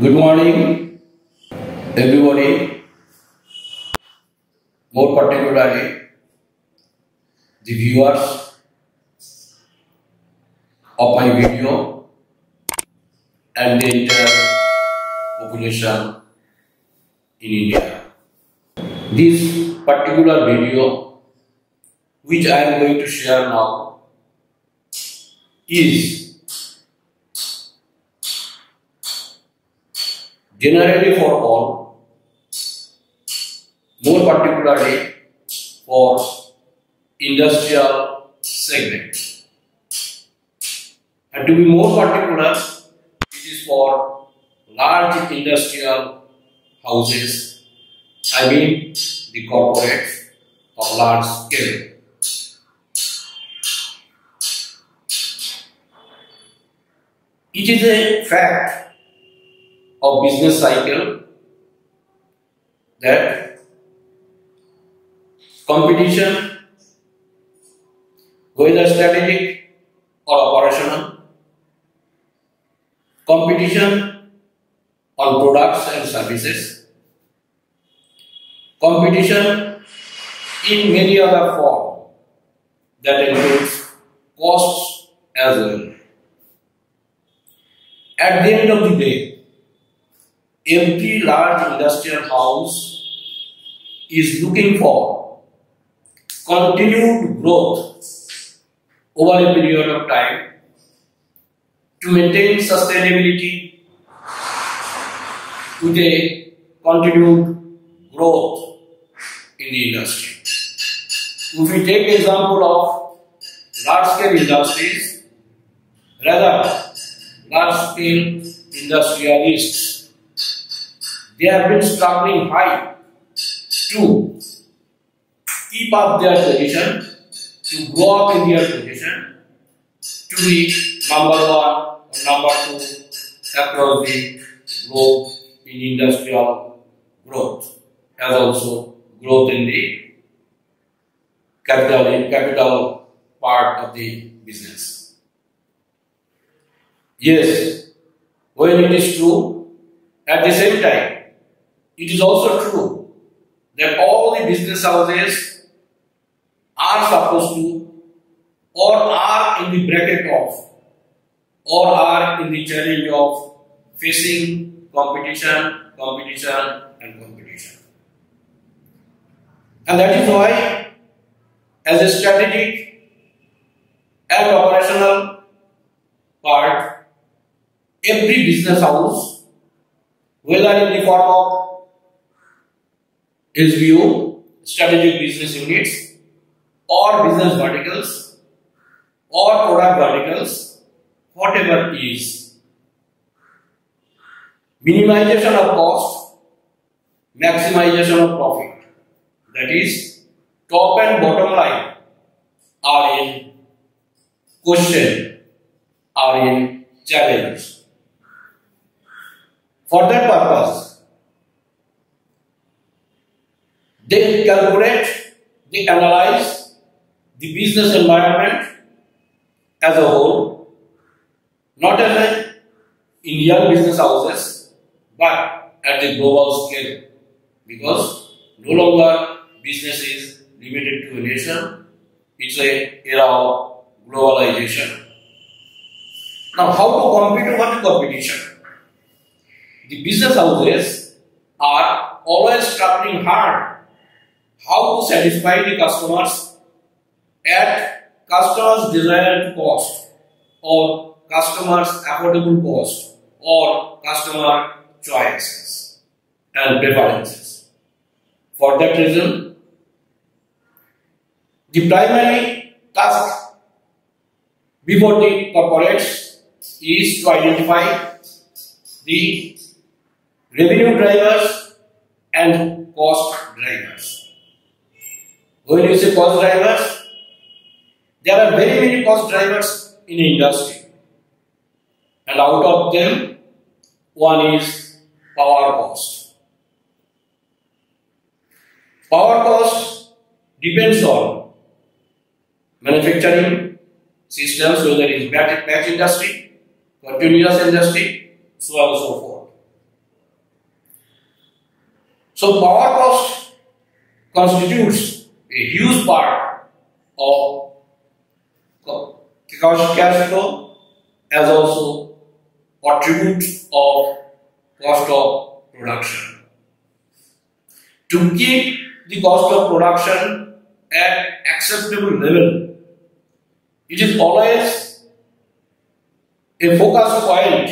Good morning, everybody. More particularly, the viewers of my video and the entire population in India. This particular video, which I am going to share now, is generally for all, more particularly for industrial segment. And to be more particular, it is for large industrial houses, I mean the corporates of large scale. It is a fact of business cycle that competition, whether strategic or operational, competition on products and services, competition in many other forms that includes costs as well. At the end of the day, every large industrial house is looking for continued growth over a period of time to maintain sustainability with a continued growth in the industry. If we take example of large-scale industries, rather large-scale industrialists, they have been struggling high to keep up their position, to grow up in their position, to be number one or number two across the globe in industrial growth, as also growth in the capital part of the business. Yes, when it is true, at the same time, it is also true that all the business houses are supposed to, or are in the bracket of, or are in the challenge of facing competition. And that is why, as a strategic and operational part, every business house, whether in the form of SBU, strategic business units, or business verticals, or product verticals, whatever is, minimization of cost, maximization of profit, that is, top and bottom line are in question, are in challenge. For that purpose, they calculate, they analyze the business environment as a whole, not as an Indian business houses, but at the global scale, because no longer business is limited to a nation, it's an era of globalization. Now, how to compete over the competition? The business houses are always struggling hard how to satisfy the customers at customers' desired cost, or customers' affordable cost, or customer choices and preferences. For that reason, the primary task before the corporates is to identify the revenue drivers and cost drivers. When you say cost drivers, there are very many cost drivers in the industry, and out of them, one is power cost. Power cost depends on manufacturing systems, whether it is batch industry, continuous industry, so on and so forth. So power cost constitutes a huge part of cash flow as also attribute of cost of production. To keep the cost of production at acceptable level, it is always a focus point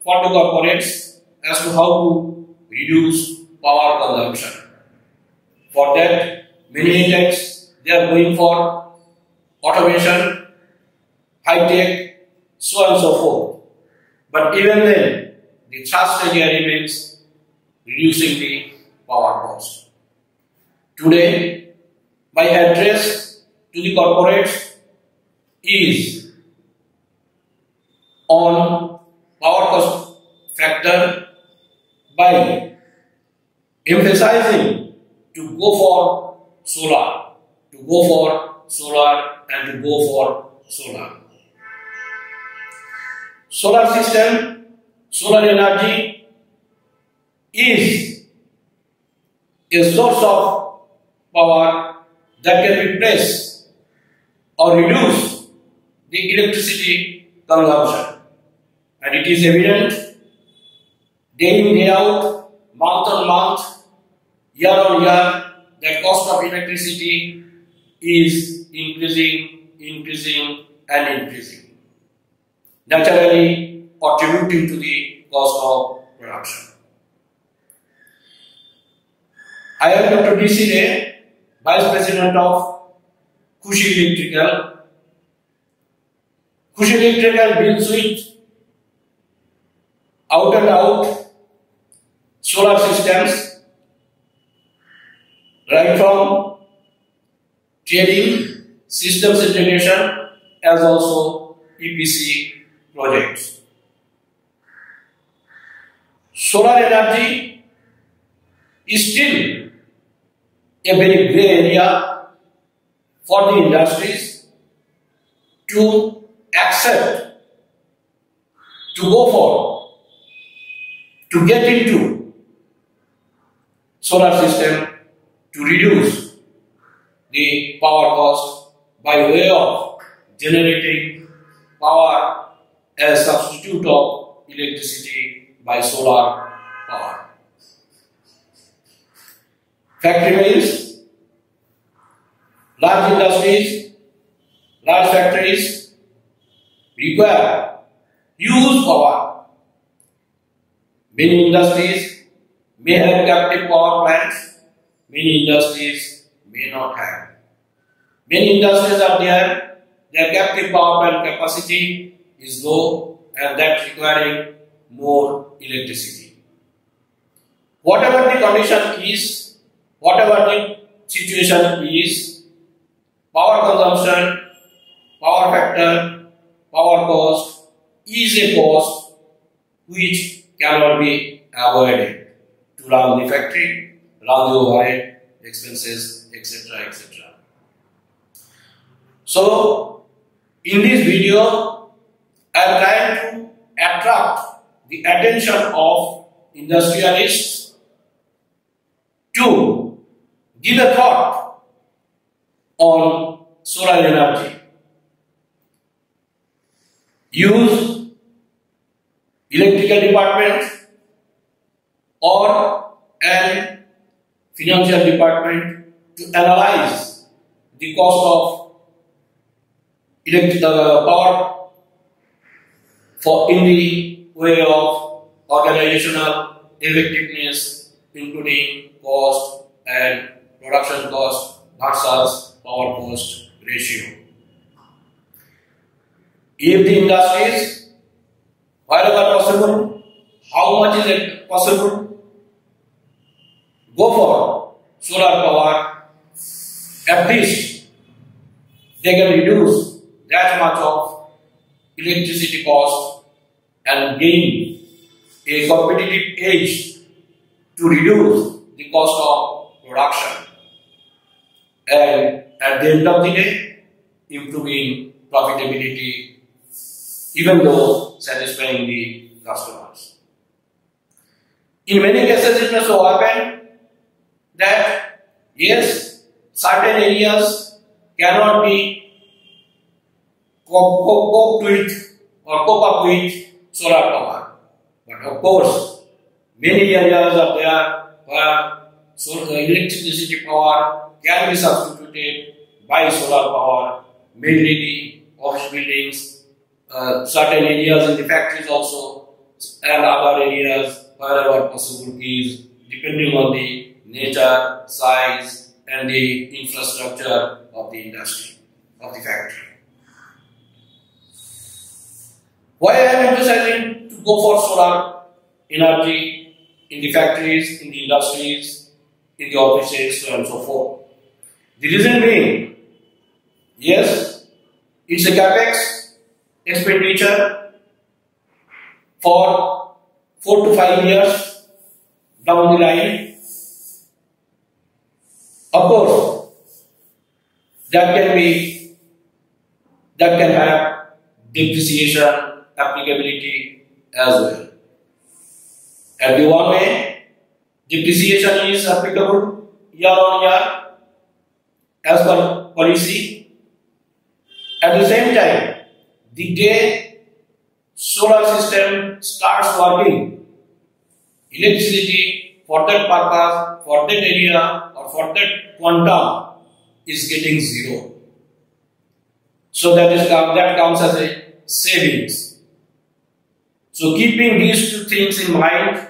for the corporates as to how to reduce power consumption. For that, many times they are going for automation, high tech, so on and so forth. But even then, the thrust area remains reducing the power cost. Today, my address to the corporates is on power cost factor by emphasizing to go for solar, and to go for solar. Solar system, solar energy is a source of power that can replace or reduce the electricity consumption. And it is evident day in, day out, month on month, year on year, that cost of electricity is increasing, naturally attributing to the cost of production. I am Dr. D.C. Ray, Vice President of Khushi Electrical. Khushi Electrical deals with out and out solar systems, right from trading, systems integration, as also EPC projects. Solar energy is still a very grey area for the industries to accept, to go for, to get into solar system to reduce the power cost by way of generating power as substitute of electricity by solar power. Fact remains, large industries, large factories require huge power. Many industries may have captive power plants, many industries may not have. Many industries are there, their captive power plant capacity is low and that requiring more electricity. Whatever the condition is, whatever the situation is, power consumption, power factor, power cost is a cost which cannot be avoided to run the factory, run the overhead expenses, etc. etc. So, in this video, I am trying to attract the attention of industrialists to give a thought on solar energy. Use electrical department or an financial department to analyze the cost of power for in the way of organizational effectiveness, including cost and production cost versus power cost ratio. If the industries, wherever possible, how much is it possible, go for solar power, at least they can reduce that much of electricity cost and gain a competitive edge to reduce the cost of production, and at the end of the day improving profitability even though satisfying the customers. In many cases it may so happen Yes, certain areas cannot be cope with or cope up with solar power. But of course, many areas are there where electricity power can be substituted by solar power, mainly the office buildings, certain areas in the factories also, and other areas wherever possible is depending on the nature, size, and the infrastructure of the industry, of the factory. Why I am emphasizing to go for solar energy in the factories, in the industries, in the offices, so on and so forth? The reason being, yes, it's a CAPEX expenditure for 4 to 5 years down the line. Of course, that can have depreciation applicability as well. At the one way, depreciation is applicable year on year as per policy. At the same time, the day solar system starts working, electricity for that purpose, for that area or for that quantum is getting zero. So that comes as a savings. So keeping these two things in mind,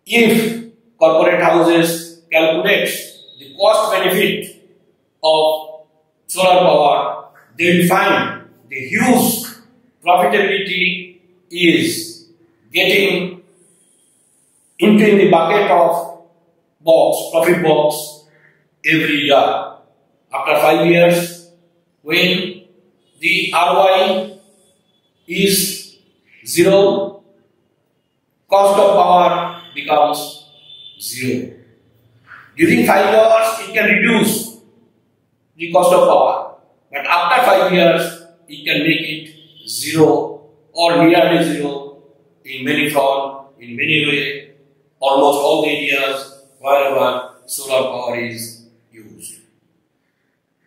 if corporate houses calculate the cost benefit of solar power, they will find the huge profitability is getting into the bucket of profit box every year. After 5 years, when the ROI is zero, cost of power becomes zero. During 5 years, it can reduce the cost of power, but after 5 years, it can make it zero or nearly zero in many forms, in many ways, almost all the areas wherever solar power is used.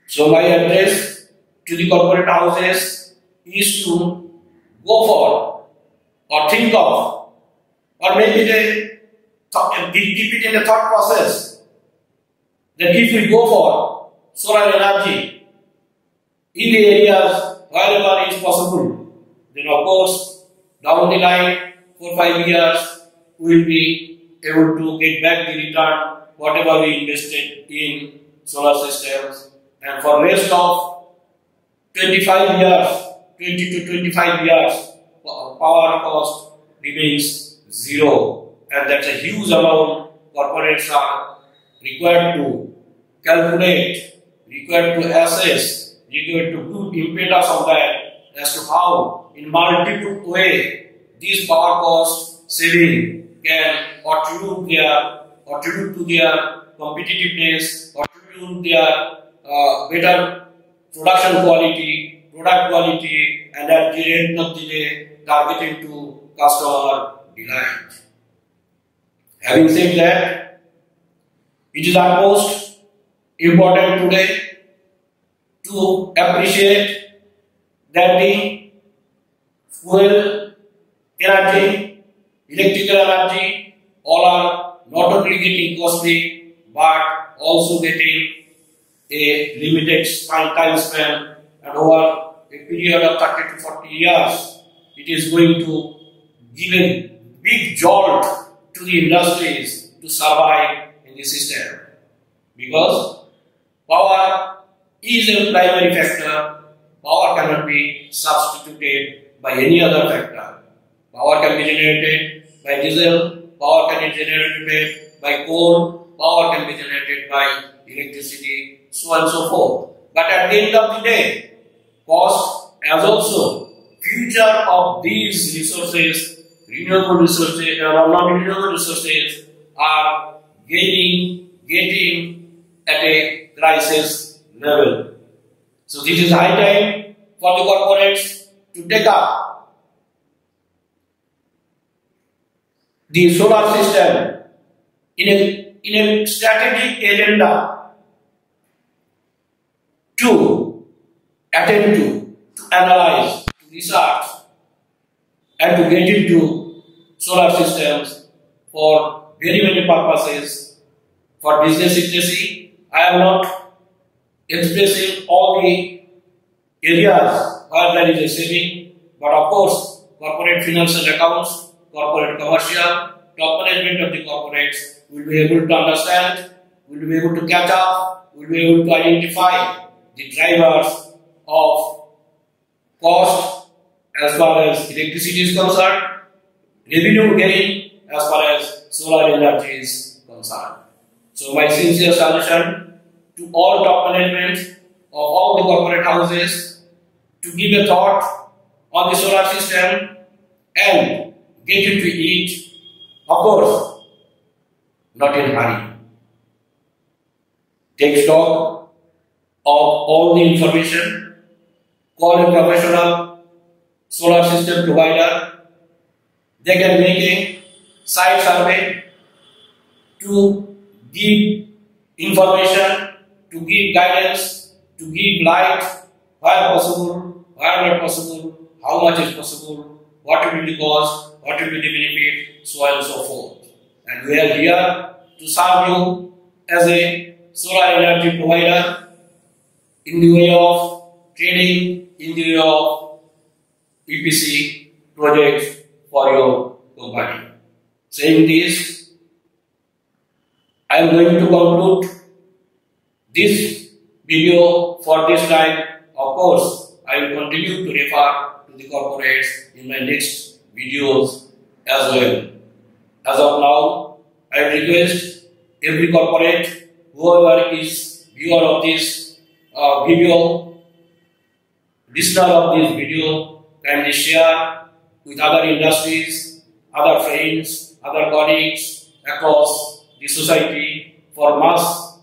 So my address to the corporate houses is to go for or think of, or maybe they keep it in the thought process that if we go for solar energy in the areas wherever is possible, then of course down the line 4 or 5 years we will be able to get back the return whatever we invested in solar systems, and for rest of 25 years, 20 to 25 years, power cost remains zero, and that's a huge amount corporates are required to calculate, required to assess, required to put impetus on that as to how in multiple way these power cost saving can attribute to their competitiveness, attribute their better production quality, product quality, and at the end of the day, targeting to customer delight. Having said that, it is utmost important today to appreciate that the fuel energy, electrical energy, all are not only getting costly but also getting a limited time span, and over a period of 30 to 40 years, it is going to give a big jolt to the industries to survive in the system, because power is a primary factor. Power cannot be substituted by any other factor. Power can be generated by diesel, power can be generated by coal, power can be generated by electricity, so on and so forth. But at the end of the day, cost as also future of these resources, renewable resources or non-renewable resources, are getting at a crisis level. So this is high time for the corporates to take up the solar system in a in a strategic agenda to attend to analyze, to research, and to get into solar systems for very many purposes. For business literacy, I am not expressing all the areas where there is a saving, but of course, corporate financial accounts, corporate commercial, top management of the corporates will be able to understand, will be able to catch up, will be able to identify the drivers of cost as far as electricity is concerned, revenue gain as far as solar energy is concerned. So my sincere suggestion to all top management of all the corporate houses to give a thought on the solar system and get into it, of course, not in a hurry. Take stock of all the information, call a professional solar system provider. They can make a site survey to give information, to give guidance, to give light where possible, where not possible, how much is possible, what will be the cost, what will be the benefit, so on and so forth. And we are here to serve you as a solar energy provider in the way of trading, in the way of EPC projects for your company. Saying this, I am going to conclude this video for this time. Of course, I will continue to refer to the corporates in my next videos as well. As of now, I request every corporate, whoever is viewer of this video, listener of this video, kindly share with other industries, other friends, other colleagues across the society for mass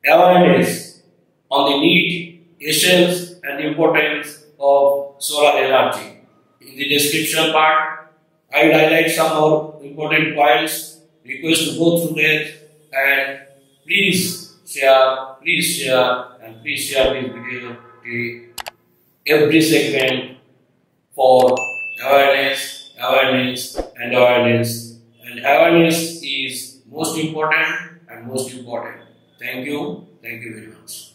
awareness on the need, essence and importance of solar energy. In the description part, I will highlight some more important points. Request to go through that and please share this video to every segment for awareness. And awareness is most important and most important. Thank you very much.